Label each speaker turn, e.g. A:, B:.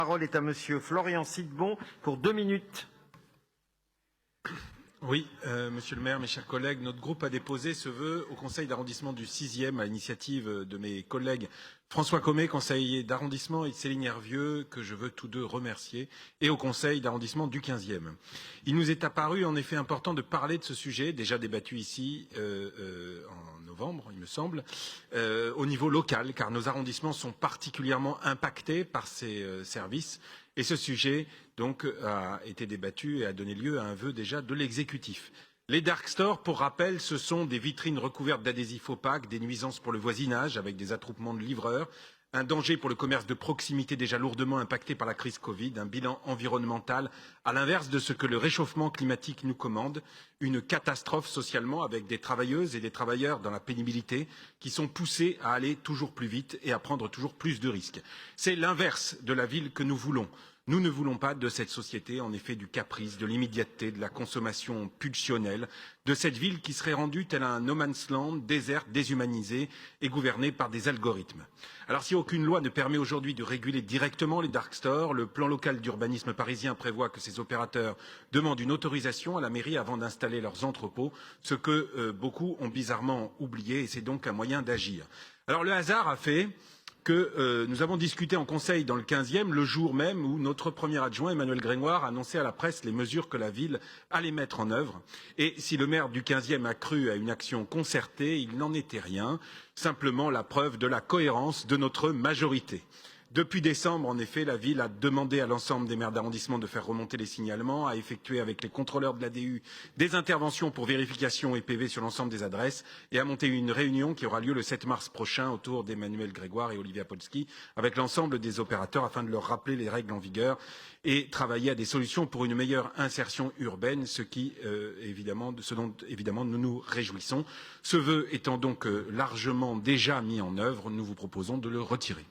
A: La parole est à Monsieur Florian Sidbon pour 2 minutes.
B: Oui, Monsieur le maire, mes chers collègues, notre groupe a déposé ce vœu au conseil d'arrondissement du 6e à l'initiative de mes collègues François Commet, conseiller d'arrondissement, et Céline Hervieux, que je veux tous deux remercier, et au conseil d'arrondissement du 15e. Il nous est apparu en effet important de parler de ce sujet, déjà débattu ici en novembre, il me semble, au niveau local, car nos arrondissements sont particulièrement impactés par ces services. Et ce sujet, donc, a été débattu et a donné lieu à un vœu déjà de l'exécutif. Les dark stores, pour rappel, ce sont des vitrines recouvertes d'adhésifs opaques, des nuisances pour le voisinage avec des attroupements de livreurs, un danger pour le commerce de proximité déjà lourdement impacté par la crise Covid, un bilan environnemental à l'inverse de ce que le réchauffement climatique nous commande, une catastrophe socialement avec des travailleuses et des travailleurs dans la pénibilité qui sont poussés à aller toujours plus vite et à prendre toujours plus de risques. C'est l'inverse de la ville que nous voulons. Nous ne voulons pas de cette société, en effet, du caprice, de l'immédiateté, de la consommation pulsionnelle, de cette ville qui serait rendue tel un no man's land, déserte, déshumanisée et gouvernée par des algorithmes. Alors si aucune loi ne permet aujourd'hui de réguler directement les dark stores, le plan local d'urbanisme parisien prévoit que ces opérateurs demandent une autorisation à la mairie avant d'installer leurs entrepôts, ce que beaucoup ont bizarrement oublié et c'est donc un moyen d'agir. Alors le hasard a fait que nous avons discuté en conseil dans le 15e, le jour même où notre premier adjoint, Emmanuel Grégoire, annonçait à la presse les mesures que la ville allait mettre en œuvre. Et si le maire du 15e a cru à une action concertée, il n'en était rien, simplement la preuve de la cohérence de notre majorité. Depuis décembre, en effet, la ville a demandé à l'ensemble des maires d'arrondissement de faire remonter les signalements, a effectué avec les contrôleurs de l'ADU des interventions pour vérification et PV sur l'ensemble des adresses et a monté une réunion qui aura lieu le 7 mars prochain autour d'Emmanuel Grégoire et Olivia Polski avec l'ensemble des opérateurs afin de leur rappeler les règles en vigueur et travailler à des solutions pour une meilleure insertion urbaine, ce dont évidemment nous nous réjouissons. Ce vœu étant donc largement déjà mis en œuvre, nous vous proposons de le retirer.